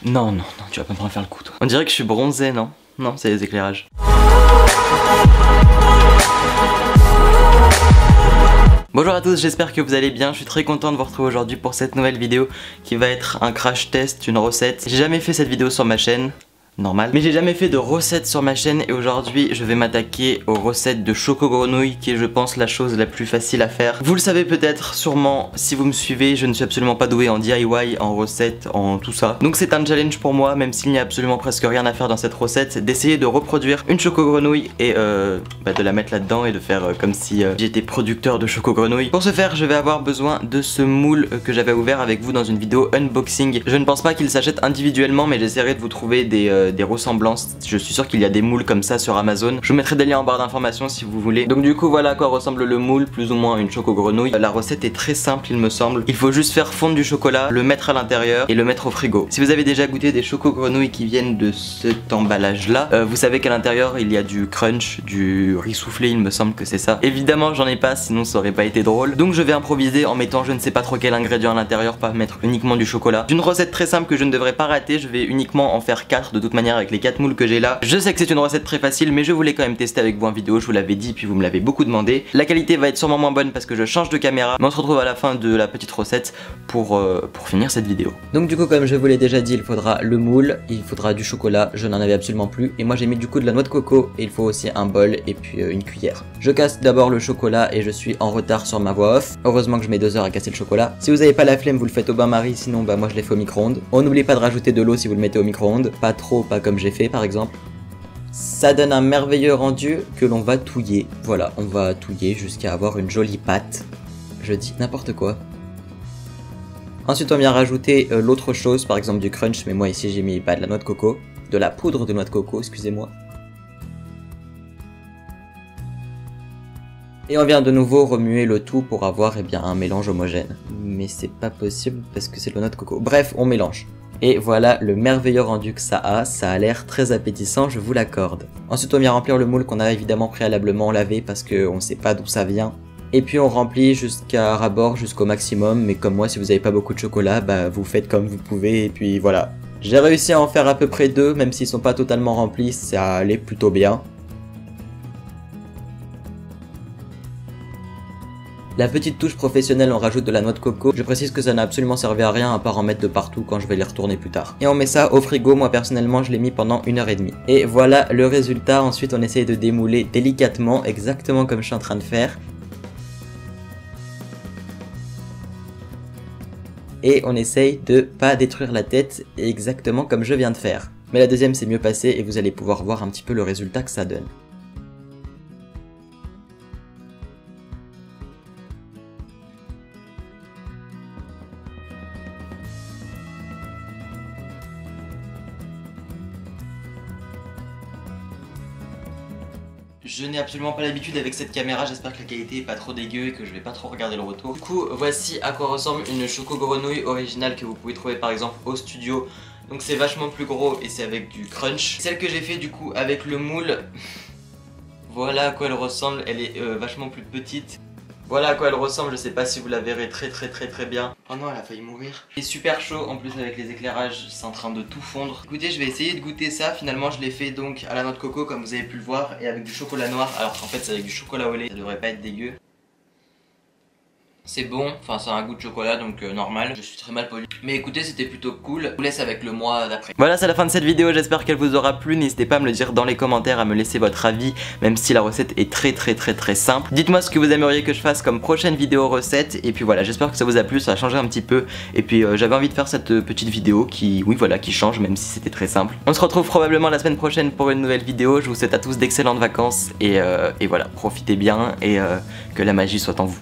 Non, non, non, tu vas pas me faire le coup toi. On dirait que je suis bronzé, non? Non, c'est les éclairages. Bonjour à tous, j'espère que vous allez bien, je suis très content de vous retrouver aujourd'hui pour cette nouvelle vidéo qui va être un crash test, une recette. J'ai jamais fait cette vidéo sur ma chaîne, normal, mais j'ai jamais fait de recette sur ma chaîne et aujourd'hui je vais m'attaquer aux recettes de choco grenouille qui est je pense la chose la plus facile à faire. Vous le savez peut-être sûrement si vous me suivez, je ne suis absolument pas doué en DIY, en recette, en tout ça. Donc c'est un challenge pour moi, même s'il n'y a absolument presque rien à faire dans cette recette, d'essayer de reproduire une choco grenouille et de la mettre là-dedans et de faire comme si j'étais producteur de choco grenouille. Pour ce faire je vais avoir besoin de ce moule que j'avais ouvert avec vous dans une vidéo unboxing. Je ne pense pas qu'il s'achète individuellement mais j'essaierai de vous trouver des ressemblances. Je suis sûr qu'il y a des moules comme ça sur Amazon. Je vous mettrai des liens en barre d'informations si vous voulez. Donc du coup voilà à quoi ressemble le moule, plus ou moins une choco grenouille. La recette est très simple il me semble. Il faut juste faire fondre du chocolat, le mettre à l'intérieur et le mettre au frigo. Si vous avez déjà goûté des choco grenouilles qui viennent de cet emballage là, vous savez qu'à l'intérieur il y a du crunch, du riz soufflé, il me semble que c'est ça. Évidemment j'en ai pas sinon ça aurait pas été drôle. Donc je vais improviser en mettant je ne sais pas trop quel ingrédient à l'intérieur, pas mettre uniquement du chocolat. D'une recette très simple que je ne devrais pas rater, je vais uniquement en faire 4 de toute manière avec les 4 moules que j'ai là. Je sais que c'est une recette très facile mais je voulais quand même tester avec vous en vidéo, je vous l'avais dit puis vous me l'avez beaucoup demandé. La qualité va être sûrement moins bonne parce que je change de caméra, mais on se retrouve à la fin de la petite recette pour finir cette vidéo. Donc du coup comme je vous l'ai déjà dit, il faudra le moule, il faudra du chocolat, je n'en avais absolument plus et moi j'ai mis du coup de la noix de coco et il faut aussi un bol et puis une cuillère. Je casse d'abord le chocolat et je suis en retard sur ma voix off. Heureusement que je mets 2 heures à casser le chocolat. Si vous avez pas la flemme vous le faites au bain-marie, sinon bah moi je l'ai fait au micro-ondes. On n'oublie pas de rajouter de l'eau si vous le mettez au micro-ondes, pas trop, pas comme j'ai fait par exemple. Ça donne un merveilleux rendu que l'on va touiller. Voilà, on va touiller jusqu'à avoir une jolie pâte. Je dis n'importe quoi. Ensuite on vient rajouter l'autre chose, par exemple du crunch, mais moi ici j'ai mis pas de la noix de coco, de la poudre de noix de coco, excusez-moi. Et on vient de nouveau remuer le tout pour avoir un mélange homogène. Mais c'est pas possible parce que c'est de la noix de coco. Bref, on mélange. Et voilà le merveilleux rendu que ça a l'air très appétissant, je vous l'accorde. Ensuite on vient remplir le moule qu'on a évidemment préalablement lavé parce qu'on sait pas d'où ça vient. Et puis on remplit jusqu'à ras-bord, jusqu'au maximum, mais comme moi si vous avez pas beaucoup de chocolat, bah vous faites comme vous pouvez et puis voilà. J'ai réussi à en faire à peu près 2, même s'ils sont pas totalement remplis, ça allait plutôt bien. La petite touche professionnelle, on rajoute de la noix de coco. Je précise que ça n'a absolument servi à rien à part en mettre de partout quand je vais les retourner plus tard. Et on met ça au frigo, moi personnellement je l'ai mis pendant 1h30. Et voilà le résultat, ensuite on essaye de démouler délicatement, exactement comme je suis en train de faire. Et on essaye de pas détruire la tête, exactement comme je viens de faire. Mais la deuxième c'est mieux passé et vous allez pouvoir voir un petit peu le résultat que ça donne. Je n'ai absolument pas l'habitude avec cette caméra, j'espère que la qualité est pas trop dégueu et que je vais pas trop regarder le retour. Du coup, voici à quoi ressemble une choco grenouille originale que vous pouvez trouver par exemple au studio. Donc c'est vachement plus gros et c'est avec du crunch. Celle que j'ai fait du coup avec le moule, voilà à quoi elle ressemble, elle est vachement plus petite. Voilà à quoi elle ressemble, je sais pas si vous la verrez très bien. Oh non, elle a failli mourir. C'est super chaud, en plus avec les éclairages, c'est en train de tout fondre. Écoutez, je vais essayer de goûter ça. Finalement, je l'ai fait donc à la noix de coco, comme vous avez pu le voir, et avec du chocolat noir. Alors qu'en fait, c'est avec du chocolat au lait, ça devrait pas être dégueu. C'est bon, enfin ça a un goût de chocolat donc normal. Je suis très mal poli. Mais écoutez, c'était plutôt cool. Je vous laisse avec le mois d'après. Voilà, c'est la fin de cette vidéo, j'espère qu'elle vous aura plu. N'hésitez pas à me le dire dans les commentaires, à me laisser votre avis, même si la recette est très simple. Dites-moi ce que vous aimeriez que je fasse comme prochaine vidéo recette. Et puis voilà, j'espère que ça vous a plu, ça a changé un petit peu. Et puis j'avais envie de faire cette petite vidéo qui, oui voilà, qui change même si c'était très simple. On se retrouve probablement la semaine prochaine pour une nouvelle vidéo. Je vous souhaite à tous d'excellentes vacances et voilà, profitez bien et que la magie soit en vous.